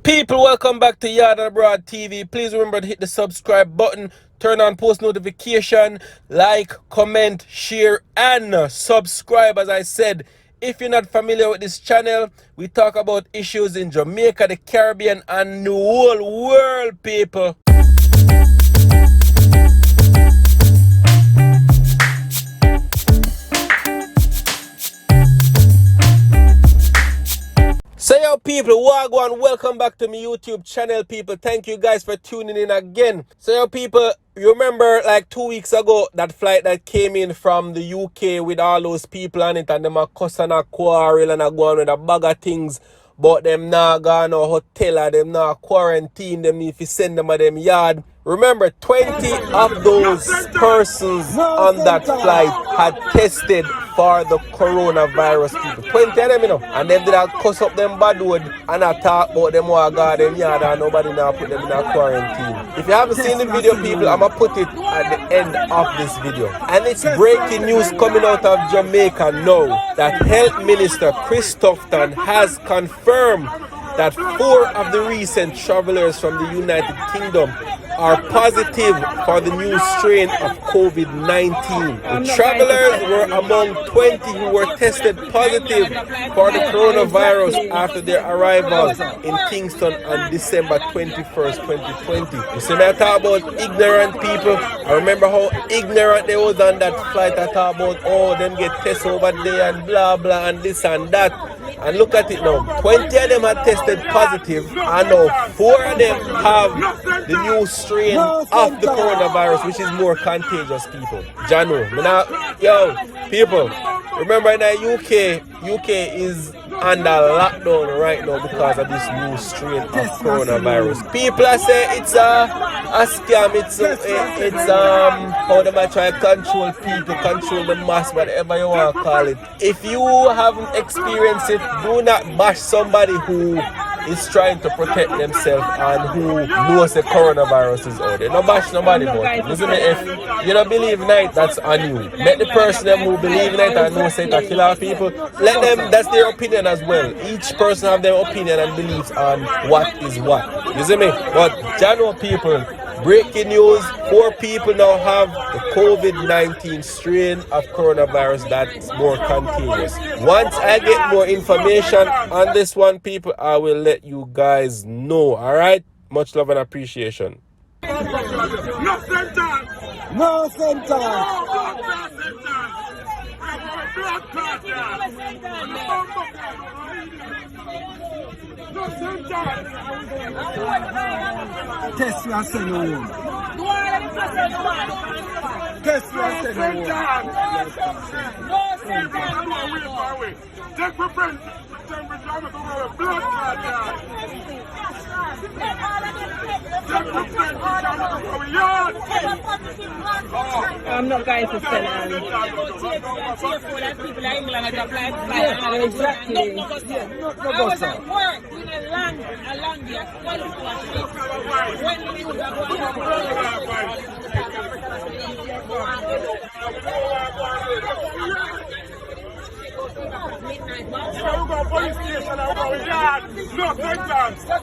People, welcome back to Yard and Abroad TV. Please remember to hit the subscribe button, turn on post notification, like, comment, share, and subscribe. As I said, if you're not familiar with this channel, we talk about issues in Jamaica, the Caribbean, and the whole world, people. So yo people, wagwan, welcome back to my YouTube channel, people. Thank you guys for tuning in again. So yo people, you remember like 2 weeks ago that flight that came in from the UK with all those people on it, and them a cuss and a quarrel and a go on with a bag of things, but them not go no hotel or them not quarantine, them if you send them a them yard. Remember, 20 of those persons on that flight had tested for the coronavirus, people. 20 of them, you know. And them did a cuss up them bad word and I talk about them who got them yard and nobody now put them in a quarantine. If you haven't seen the video, people, I'm going to put it at the end of this video. And it's breaking news coming out of Jamaica now that Health Minister Tufton has confirmed that 4 of the recent travelers from the United Kingdom are positive for the new strain of COVID-19. The travelers were among 20 who were tested positive for the coronavirus after their arrival in Kingston on December 21st, 2020. You see me, I talk about ignorant people. I remember how ignorant they was on that flight. I talk about, oh, them get tests over there and blah, blah, and this and that. And look at it now. 20 of them had tested positive, and now 4 of them have the new strain of the coronavirus, which is more contagious, people. Jano, yo, people, remember in the UK is under lockdown right now because of this new strain of coronavirus. People are saying it's a scam, it's how they might try to control people, control the mass, whatever you want to call it. If you haven't experienced it, do not bash somebody who is trying to protect themselves and who knows the coronavirus is out there. Don't bash nobody about it. Listen, if you don't believe in it, that's on you. Let the person who believe in it and knows it to kill our people, let them, that's their opinion as well. Each person have their opinion and beliefs on what is what. You see me? But Jano people, breaking news, 4 people now have the COVID-19 strain of coronavirus that's more contagious. Once I get more information on this one, people, I will let you guys know. Alright? Much love and appreciation. No sentence! No sentence! Test you and send you home. Test you and send you home. No sentence! Take for friends. Blood clot. I'm not going to sell it. People in England are applying. Exactly. I was at work in a land here. When you Midnight.